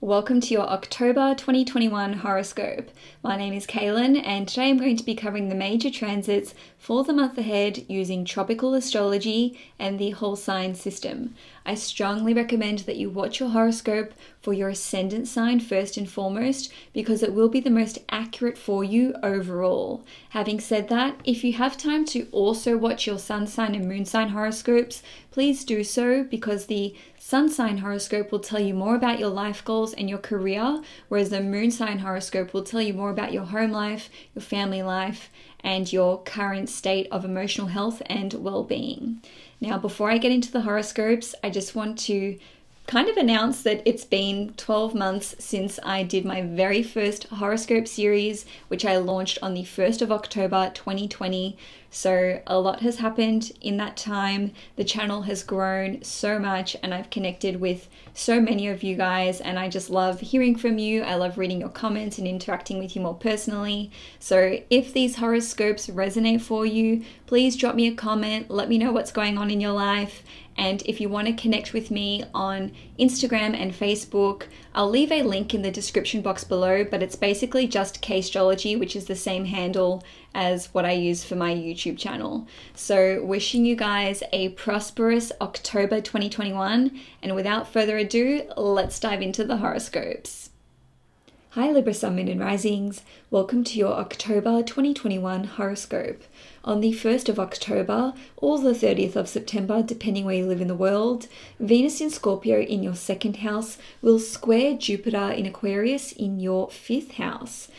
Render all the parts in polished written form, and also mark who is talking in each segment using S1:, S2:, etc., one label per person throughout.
S1: Welcome to your October 2021 horoscope. My name is Cailin, and today I'm going to be covering the major transits for the month ahead using tropical astrology and the whole sign system. I strongly recommend that you watch your horoscope for your ascendant sign first and foremost, because it will be the most accurate for you overall. Having said that, if you have time to also watch your sun sign and moon sign horoscopes, please do so, because the sun sign horoscope will tell you more about your life goals and your career, whereas the moon sign horoscope will tell you more about your home life, your family life, and your current state of emotional health and well-being. Now, before I get into the horoscopes, I just want to kind of announce that it's been 12 months since I did my very first horoscope series, which I launched on the 1st of October 2020. So a lot has happened in that time. The channel has grown so much and I've connected with so many of you guys, and I just love hearing from you. I love reading your comments and interacting with you more personally. So if these horoscopes resonate for you, please drop me a comment, let me know what's going on in your life. And if you want to connect with me on Instagram and Facebook, I'll leave a link in the description box below, but it's basically just Castrology, which is the same handle as what I use for my YouTube channel. So wishing you guys a prosperous October 2021. And without further ado, let's dive into the horoscopes. Hi Libra Sun, Moon and Risings. Welcome to your October 2021 horoscope. On the 1st of October or the 30th of September, depending where you live in the world, Venus in Scorpio in your second house will square Jupiter in Aquarius in your fifth house.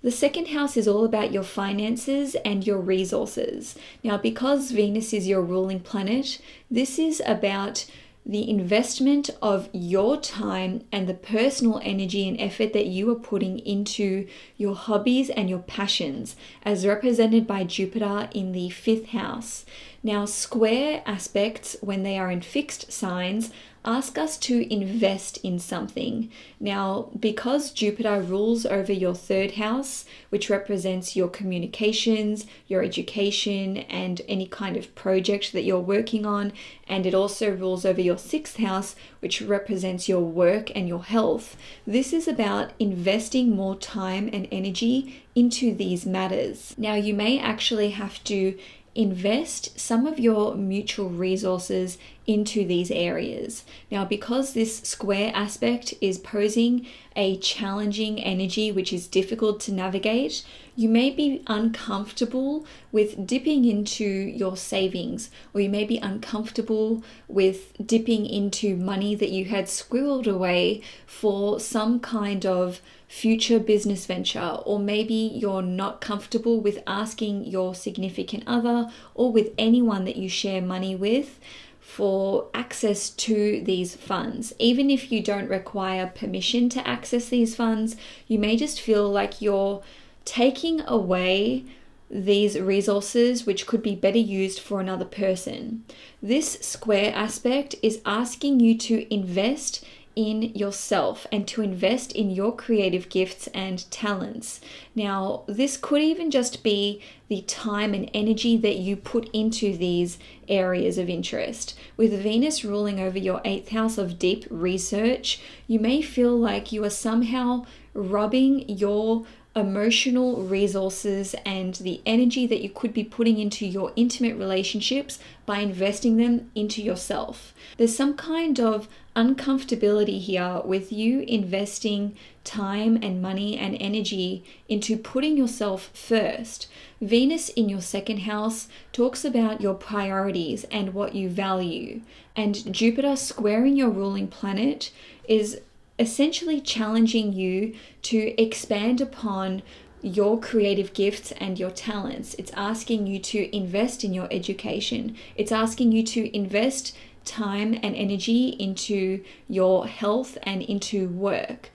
S1: The second house is all about your finances and your resources. Now, because Venus is your ruling planet, this is about the investment of your time and the personal energy and effort that you are putting into your hobbies and your passions, as represented by Jupiter in the fifth house. Now, square aspects, when they are in fixed signs, ask us to invest in something. Now, because Jupiter rules over your third house, which represents your communications, your education, and any kind of project that you're working on, and it also rules over your sixth house, which represents your work and your health, this is about investing more time and energy into these matters. Now, you may actually have to invest some of your mutual resources into these areas. Now, because this square aspect is posing a challenging energy which is difficult to navigate, you may be uncomfortable with dipping into your savings, or you may be uncomfortable with dipping into money that you had squirreled away for some kind of future business venture, or maybe you're not comfortable with asking your significant other or with anyone that you share money with for access to these funds. Even if you don't require permission to access these funds, you may just feel like you're taking away these resources which could be better used for another person. This square aspect is asking you to invest in yourself and to invest in your creative gifts and talents. Now, this could even just be the time and energy that you put into these areas of interest. With Venus ruling over your 8th house of deep research, you may feel like you are somehow robbing your emotional resources and the energy that you could be putting into your intimate relationships by investing them into yourself. There's some kind of uncomfortability here with you investing time and money and energy into putting yourself first. Venus in your second house talks about your priorities and what you value, and Jupiter squaring your ruling planet is essentially challenging you to expand upon your creative gifts and your talents. It's asking you to invest in your education. It's asking you to invest time and energy into your health and into work.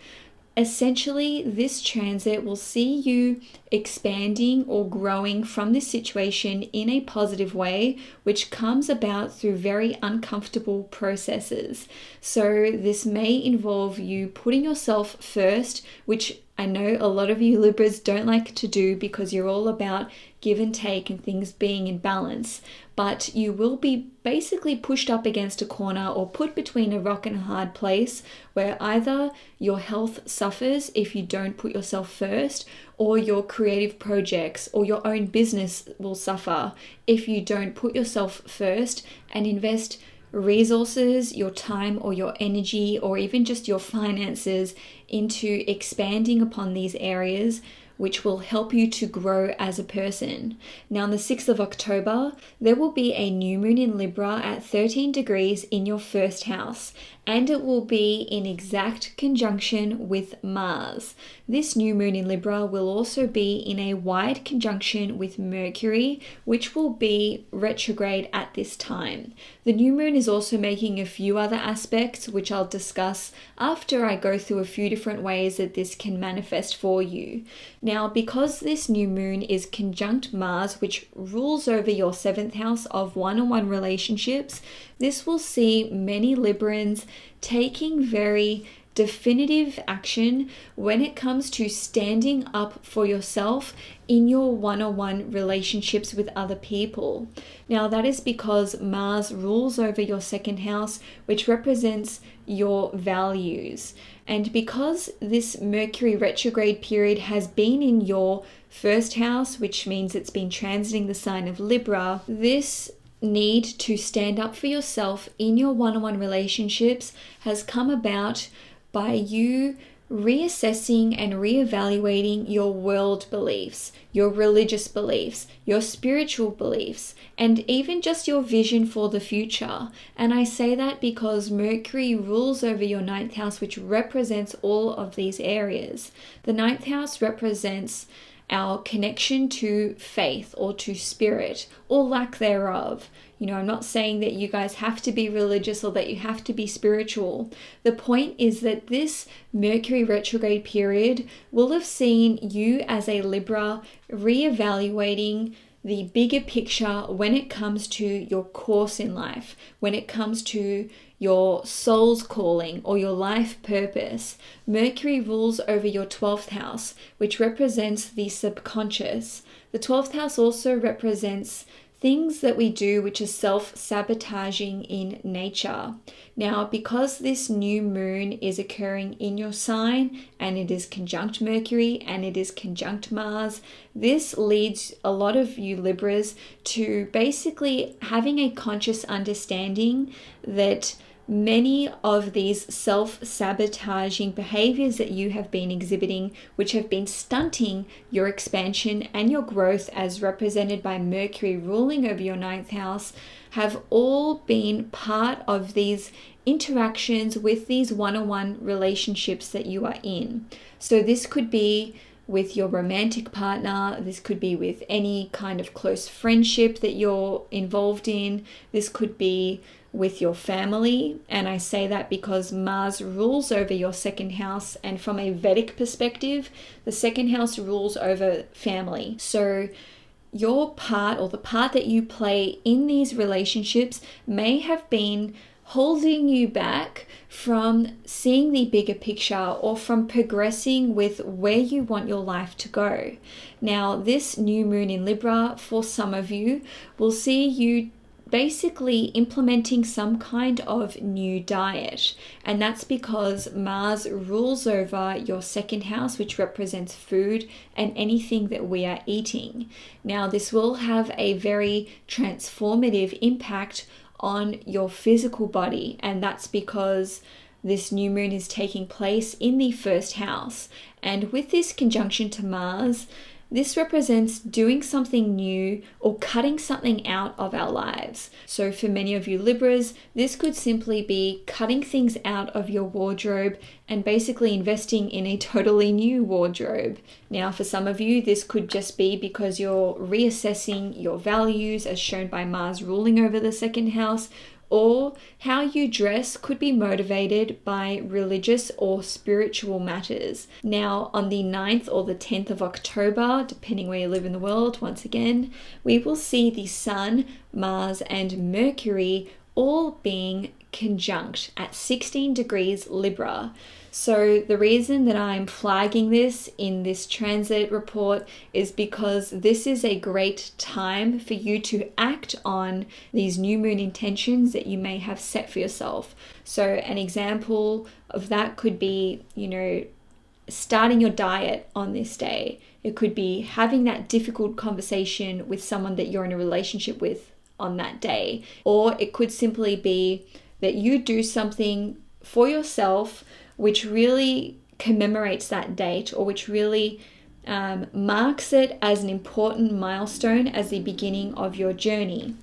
S1: Essentially, this transit will see you expanding or growing from this situation in a positive way, which comes about through very uncomfortable processes. So this may involve you putting yourself first, which I know a lot of you Libras don't like to do because you're all about give and take and things being in balance, but you will be basically pushed up against a corner or put between a rock and a hard place where either your health suffers if you don't put yourself first, or your creative projects or your own business will suffer if you don't put yourself first and invest resources, your time or your energy, or even just your finances into expanding upon these areas, which will help you to grow as a person. Now, on the 6th of October, there will be a new moon in Libra at 13 degrees in your first house, and it will be in exact conjunction with Mars. This new moon in Libra will also be in a wide conjunction with Mercury, which will be retrograde at this time. The new moon is also making a few other aspects, which I'll discuss after I go through a few different ways that this can manifest for you. Now, because this new moon is conjunct Mars, which rules over your 7th house of one-on-one relationships, this will see many Librans taking very definitive action when it comes to standing up for yourself in your one-on-one relationships with other people. Now, that is because Mars rules over your 2nd house, which represents your values. And because this Mercury retrograde period has been in your 1st house, which means it's been transiting the sign of Libra, this need to stand up for yourself in your one-on-one relationships has come about by you reassessing and reevaluating your world beliefs, your religious beliefs, your spiritual beliefs, and even just your vision for the future. And I say that because Mercury rules over your 9th house, which represents all of these areas. The 9th house represents our connection to faith or to spirit or lack thereof. You know, I'm not saying that you guys have to be religious or that you have to be spiritual. The point is that this Mercury retrograde period will have seen you as a Libra reevaluating the bigger picture when it comes to your course in life, when it comes to your soul's calling or your life purpose. Mercury rules over your 12th house, which represents the subconscious. The 12th house also represents things that we do which are self-sabotaging in nature. Now, because this new moon is occurring in your sign and it is conjunct Mercury and it is conjunct Mars, this leads a lot of you Libras to basically having a conscious understanding that many of these self-sabotaging behaviors that you have been exhibiting, which have been stunting your expansion and your growth as represented by Mercury ruling over your 9th house, have all been part of these interactions with these one-on-one relationships that you are in. So this could be with your romantic partner, this could be with any kind of close friendship that you're involved in, this could be with your family. And I say that because Mars rules over your 2nd house, and from a Vedic perspective, the 2nd house rules over family. So your part, or the part that you play in these relationships, may have been holding you back from seeing the bigger picture or from progressing with where you want your life to go. Now, this new moon in Libra, for some of you, will see you basically implementing some kind of new diet. And that's because Mars rules over your 2nd house, which represents food and anything that we are eating. Now, this will have a very transformative impact on your physical body, and that's because this new moon is taking place in the 1st house. And with this conjunction to Mars, this represents doing something new or cutting something out of our lives. So for many of you Libras, this could simply be cutting things out of your wardrobe and basically investing in a totally new wardrobe. Now, for some of you, this could just be because you're reassessing your values as shown by Mars ruling over the 2nd house, or how you dress could be motivated by religious or spiritual matters. Now, on the 9th or the 10th of October, depending where you live in the world, once again, we will see the Sun, Mars, and Mercury all being conjunct at 16 degrees Libra. So the reason that I'm flagging this in this transit report is because this is a great time for you to act on these new moon intentions that you may have set for yourself. So an example of that could be, starting your diet on this day. It could be having that difficult conversation with someone that you're in a relationship with on that day. Or it could simply be that you do something for yourself which really commemorates that date, or which really marks it as an important milestone as the beginning of your journey.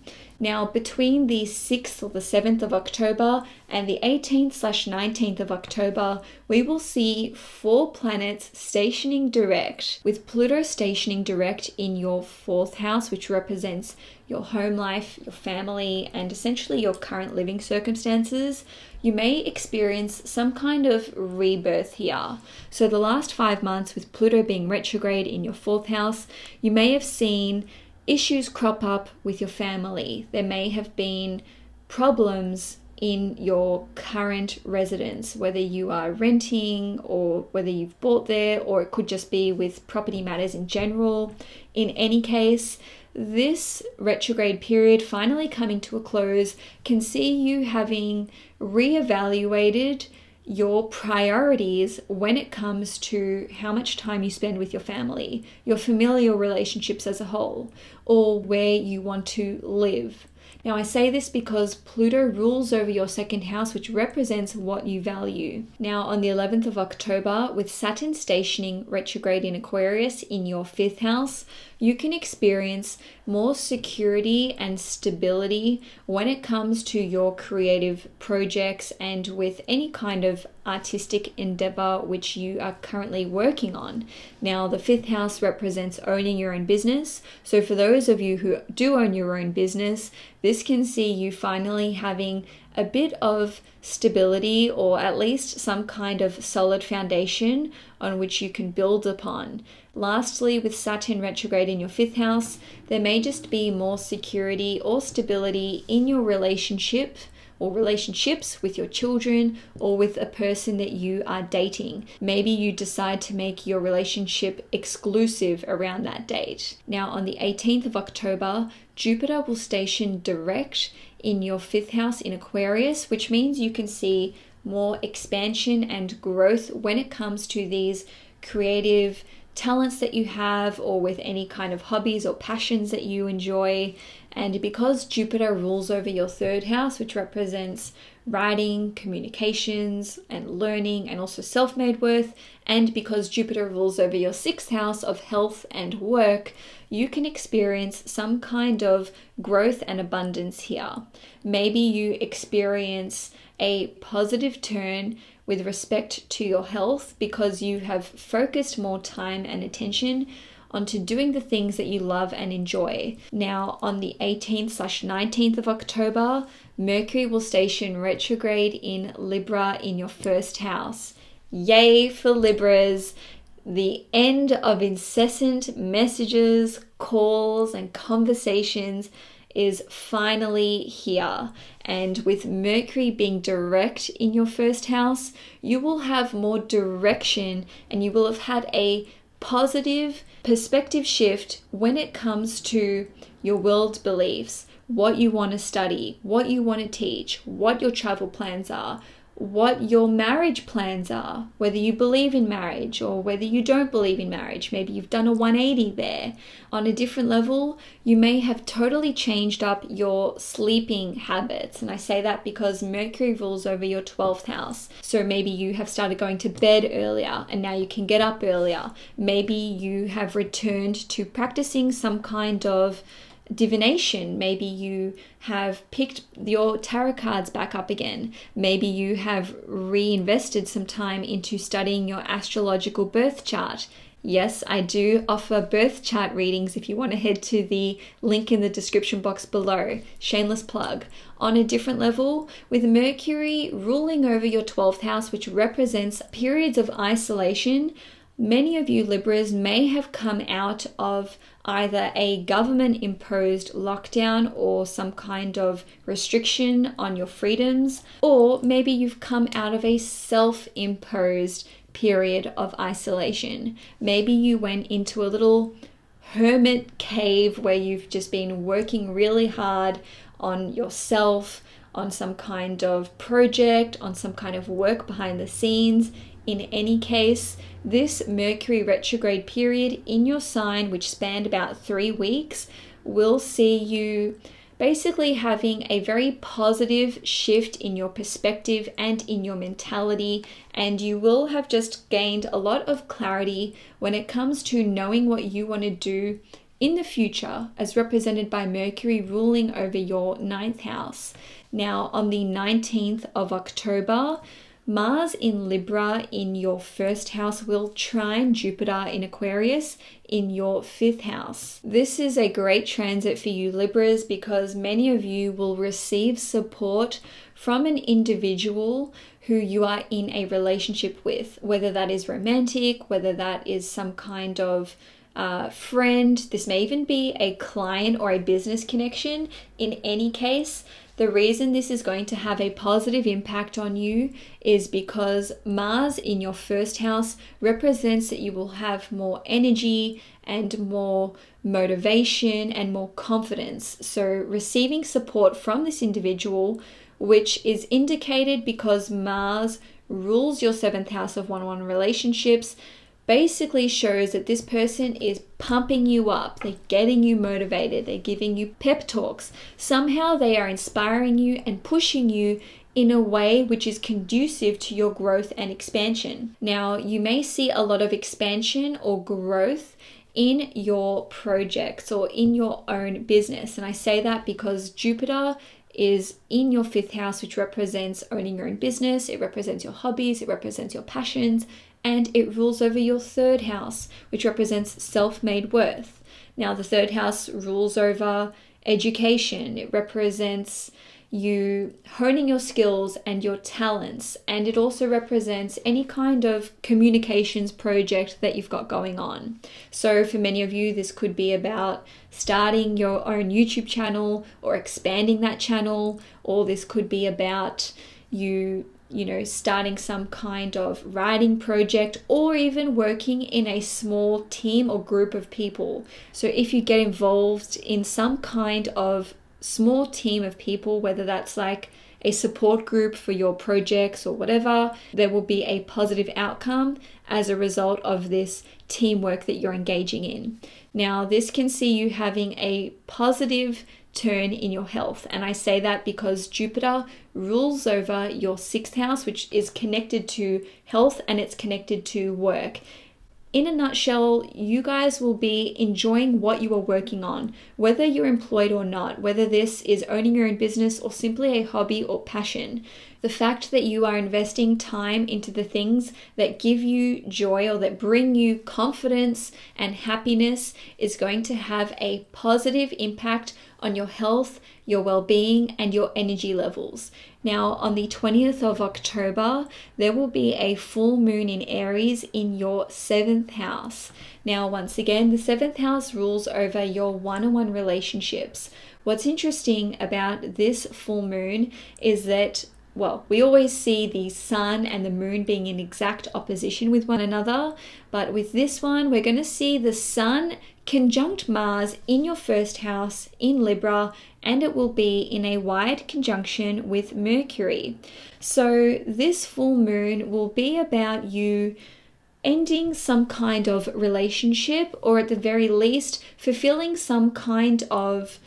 S1: Now, between the 6th or the 7th of October and the 18th/19th of October, we will see 4 planets stationing direct, with Pluto stationing direct in your 4th house, which represents your home life, your family, and essentially your current living circumstances. You may experience some kind of rebirth here. So the last 5 months with Pluto being retrograde in your 4th house, you may have seen issues crop up with your family. There may have been problems in your current residence, whether you are renting or whether you've bought there, or it could just be with property matters in general. In any case, this retrograde period finally coming to a close can see you having reevaluated your priorities when it comes to how much time you spend with your family, your familial relationships as a whole, or where you want to live. Now, I say this because Pluto rules over your 2nd house, which represents what you value. Now, on the 11th of October, with Saturn stationing retrograde in Aquarius in your 5th house, you can experience more security and stability when it comes to your creative projects and with any kind of artistic endeavor which you are currently working on. Now, the 5th house represents owning your own business. So for those of you who do own your own business, this can see you finally having a bit of stability, or at least some kind of solid foundation on which you can build upon. Lastly, with Saturn retrograde in your 5th house, there may just be more security or stability in your relationship or relationships with your children or with a person that you are dating. Maybe you decide to make your relationship exclusive around that date. Now, on the 18th of October, Jupiter will station direct in your 5th house in Aquarius, which means you can see more expansion and growth when it comes to these creative talents that you have, or with any kind of hobbies or passions that you enjoy. And because Jupiter rules over your 3rd house, which represents writing, communications, and learning, and also self-made worth, and because Jupiter rules over your 6th house of health and work, you can experience some kind of growth and abundance here. Maybe you experience a positive turn with respect to your health because you have focused more time and attention onto doing the things that you love and enjoy. Now, on the 18th/19th of October, Mercury will station retrograde in Libra in your 1st house. Yay for Libras! The end of incessant messages, calls, and conversations is finally here. And with Mercury being direct in your 1st house, you will have more direction and you will have had a positive perspective shift when it comes to your world beliefs, what you want to study, what you want to teach, what your travel plans are, what your marriage plans are, whether you believe in marriage or whether you don't believe in marriage. Maybe you've done a 180 there. On a different level, you may have totally changed up your sleeping habits. And I say that because Mercury rules over your 12th house. So maybe you have started going to bed earlier and now you can get up earlier. Maybe you have returned to practicing some kind of divination. Maybe you have picked your tarot cards back up again. Maybe you have reinvested some time into studying your astrological birth chart. Yes, I do offer birth chart readings if you want to head to the link in the description box below. Shameless plug. On a different level, with Mercury ruling over your 12th house, which represents periods of isolation, Many of you Libras may have come out of either a government-imposed lockdown or some kind of restriction on your freedoms, or maybe you've come out of a self-imposed period of isolation. Maybe you went into a little hermit cave where you've just been working really hard on yourself, on some kind of project, on some kind of work behind the scenes. In any case, this Mercury retrograde period in your sign, which spanned about 3 weeks, will see you basically having a very positive shift in your perspective and in your mentality, and you will have just gained a lot of clarity when it comes to knowing what you want to do in the future, as represented by Mercury ruling over your 9th house. Now, on the 19th of October, Mars in Libra in your 1st house will trine Jupiter in Aquarius in your 5th house. This is a great transit for you Libras because many of you will receive support from an individual who you are in a relationship with, whether that is romantic, whether that is some kind of friend. This may even be a client or a business connection. In any case, the reason this is going to have a positive impact on you is because Mars in your 1st house represents that you will have more energy and more motivation and more confidence. So receiving support from this individual, which is indicated because Mars rules your 7th house of one-on-one relationships, basically shows that this person is pumping you up. They're getting you motivated. They're giving you pep talks. Somehow they are inspiring you and pushing you in a way which is conducive to your growth and expansion. Now, you may see a lot of expansion or growth in your projects or in your own business. And I say that because Jupiter is in your 5th house, which represents owning your own business. It represents your hobbies. It represents your passions. And it rules over your 3rd house, which represents self-made worth. Now, the 3rd house rules over education. It represents you honing your skills and your talents. And it also represents any kind of communications project that you've got going on. So for many of you, this could be about starting your own YouTube channel or expanding that channel, or this could be about you starting some kind of writing project, or even working in a small team or group of people. So if you get involved in some kind of small team of people, whether that's like a support group for your projects or whatever, there will be a positive outcome as a result of this teamwork that you're engaging in. Now, this can see you having a positive turn in your health. And I say that because Jupiter rules over your 6th house, which is connected to health and it's connected to work. In a nutshell, you guys will be enjoying what you are working on, whether you're employed or not, whether this is owning your own business or simply a hobby or passion. The fact that you are investing time into the things that give you joy or that bring you confidence and happiness is going to have a positive impact on your health, your well-being, and your energy levels. Now, on the 20th of October, there will be a full moon in Aries in your 7th house. Now, once again, the 7th house rules over your one-on-one relationships. What's interesting about this full moon is that, well, we always see the sun and the moon being in exact opposition with one another, but with this one, we're going to see the sun conjunct Mars in your 1st house in Libra, and it will be in a wide conjunction with Mercury. So this full moon will be about you ending some kind of relationship, or at the very least fulfilling some kind of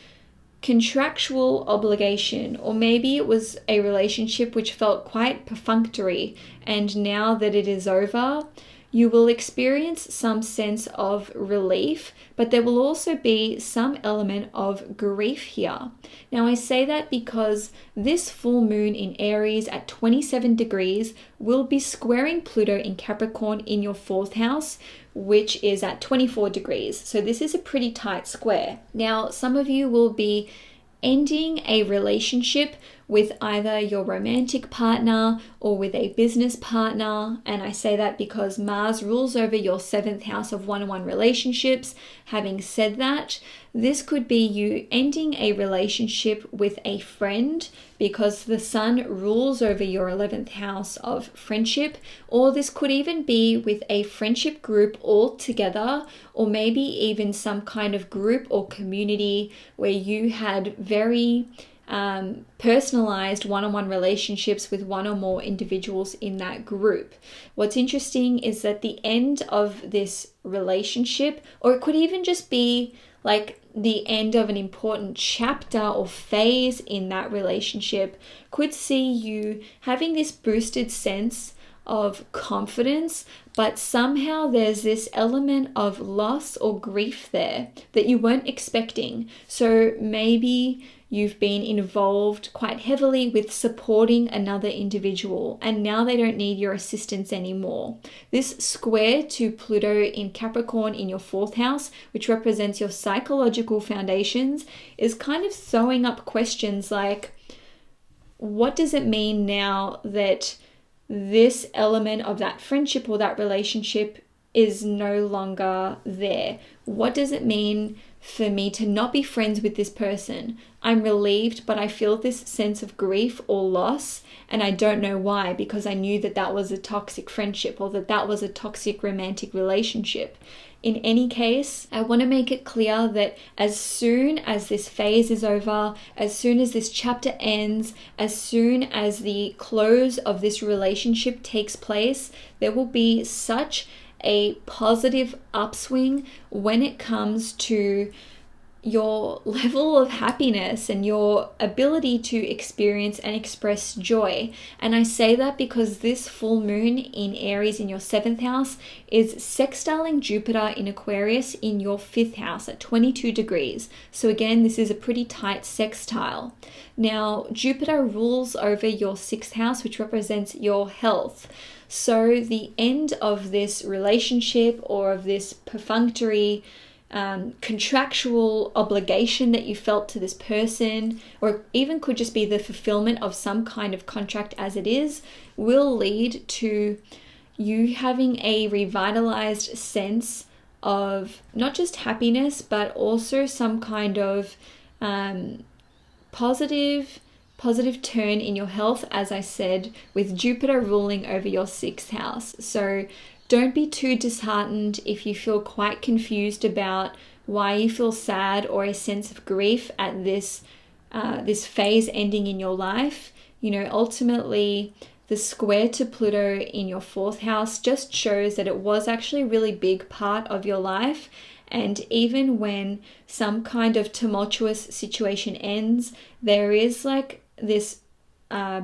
S1: contractual obligation, or maybe it was a relationship which felt quite perfunctory, and now that it is over, you will experience some sense of relief, but there will also be some element of grief here. Now, I say that because this full moon in Aries at 27 degrees will be squaring Pluto in Capricorn in your 4th house, which is at 24 degrees. So this is a pretty tight square. Now, some of you will be ending a relationship with either your romantic partner or with a business partner. And I say that because Mars rules over your 7th house of one-on-one relationships. Having said that, this could be you ending a relationship with a friend because the Sun rules over your 11th house of friendship, or this could even be with a friendship group all together, or maybe even some kind of group or community where you had very personalized one-on-one relationships with one or more individuals in that group. What's interesting is that the end of this relationship, or it could even just be like the end of an important chapter or phase in that relationship, could see you having this boosted sense of confidence, but somehow there's this element of loss or grief there that you weren't expecting. So maybe you've been involved quite heavily with supporting another individual, and now they don't need your assistance anymore. This square to Pluto in Capricorn in your 4th house, which represents your psychological foundations, is kind of throwing up questions like, what does it mean now that this element of that friendship or that relationship is no longer there? What does it mean for me to not be friends with this person? I'm relieved, but I feel this sense of grief or loss, and I don't know why, because I knew that that was a toxic friendship or that that was a toxic romantic relationship. In any case, I want to make it clear that as soon as this phase is over, as soon as this chapter ends, as soon as the close of this relationship takes place, there will be such a positive upswing when it comes to your level of happiness and your ability to experience and express joy. And I say that because this full moon in Aries in your 7th house is sextiling Jupiter in Aquarius in your 5th house at 22 degrees. So again, this is a pretty tight sextile. Now, Jupiter rules over your 6th house, which represents your health. So the end of this relationship or of this perfunctory contractual obligation that you felt to this person, or even could just be the fulfillment of some kind of contract as it is, will lead to you having a revitalized sense of not just happiness, but also some kind of positive turn in your health, as I said, with Jupiter ruling over your 6th house. So don't be too disheartened if you feel quite confused about why you feel sad or a sense of grief at this phase ending in your life. You know, ultimately, the square to Pluto in your 4th house just shows that it was actually a really big part of your life. And even when some kind of tumultuous situation ends, there is like this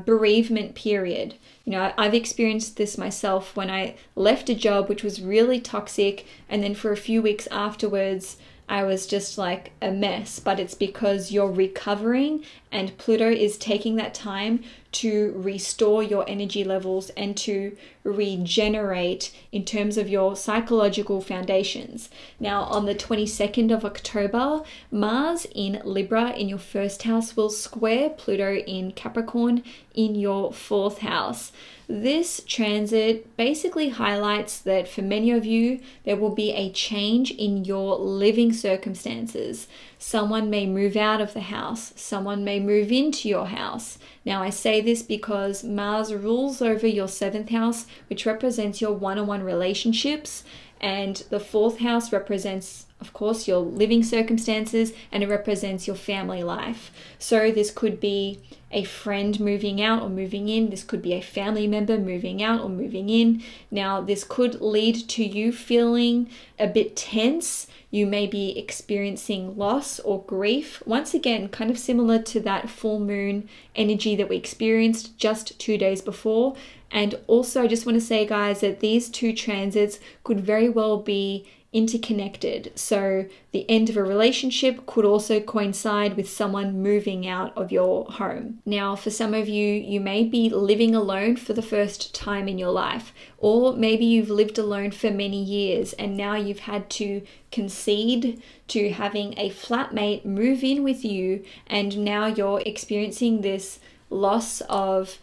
S1: bereavement period. You know, I've experienced this myself when I left a job which was really toxic, and then for a few weeks afterwards I was just like a mess. But it's because you're recovering, and Pluto is taking that time to restore your energy levels and to regenerate in terms of your psychological foundations. Now, on the 22nd of October, Mars in Libra in your 1st house will square Pluto in Capricorn in your 4th house. This transit basically highlights that for many of you, there will be a change in your living circumstances. Someone may move out of the house. Someone may move into your house. Now, I say this because Mars rules over your 7th house, which represents your one-on-one relationships, and the 4th house represents, of course, your living circumstances, and it represents your family life. So this could be a friend moving out or moving in. This could be a family member moving out or moving in. Now, this could lead to you feeling a bit tense. You may be experiencing loss or grief. Once again, kind of similar to that full moon energy that we experienced just 2 days before. And also, I just want to say, guys, that these two transits could very well be interconnected. So the end of a relationship could also coincide with someone moving out of your home. Now, for some of you, you may be living alone for the first time in your life, or maybe you've lived alone for many years and now you've had to concede to having a flatmate move in with you, and now you're experiencing this loss of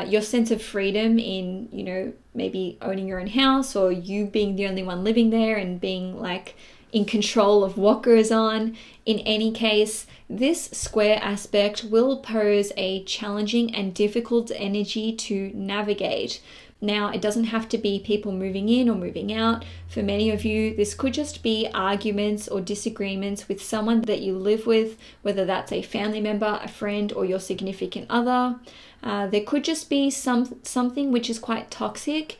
S1: your sense of freedom in, you know, maybe owning your own house, or you being the only one living there and being like in control of what goes on. In any case, this square aspect will pose a challenging and difficult energy to navigate. Now, it doesn't have to be people moving in or moving out. For many of you, this could just be arguments or disagreements with someone that you live with, whether that's a family member, a friend, or your significant other. There could just be something which is quite toxic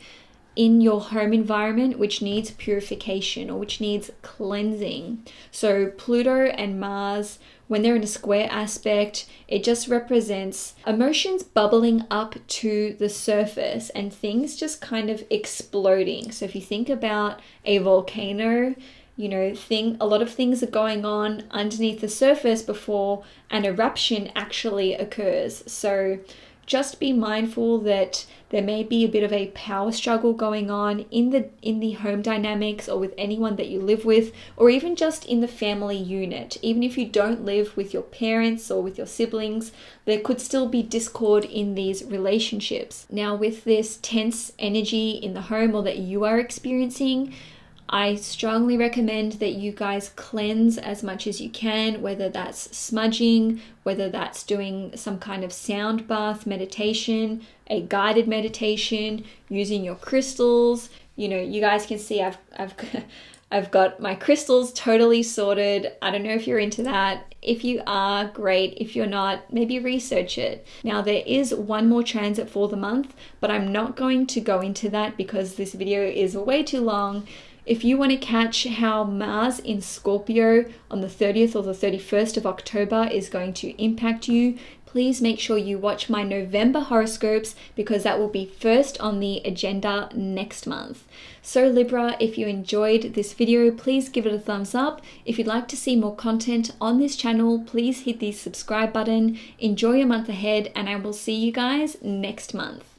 S1: in your home environment, which needs purification or which needs cleansing. So Pluto and Mars, when they're in a square aspect, it just represents emotions bubbling up to the surface and things just kind of exploding. So if you think about a volcano, you know, a lot of things are going on underneath the surface before an eruption actually occurs. So just be mindful that there may be a bit of a power struggle going on in the home dynamics, or with anyone that you live with, or even just in the family unit. Even if you don't live with your parents or with your siblings, there could still be discord in these relationships. Now, with this tense energy in the home or that you are experiencing, I strongly recommend that you guys cleanse as much as you can, whether that's smudging, whether that's doing some kind of sound bath meditation, a guided meditation, using your crystals. You know, you guys can see I've got my crystals totally sorted. I don't know if you're into that. If you are, great. If you're not, maybe research it. Now, there is one more transit for the month, but I'm not going to go into that because this video is way too long. If you want to catch how Mars in Scorpio on the 30th or the 31st of October is going to impact you, please make sure you watch my November horoscopes, because that will be first on the agenda next month. So Libra, if you enjoyed this video, please give it a thumbs up. If you'd like to see more content on this channel, please hit the subscribe button. Enjoy your month ahead, and I will see you guys next month.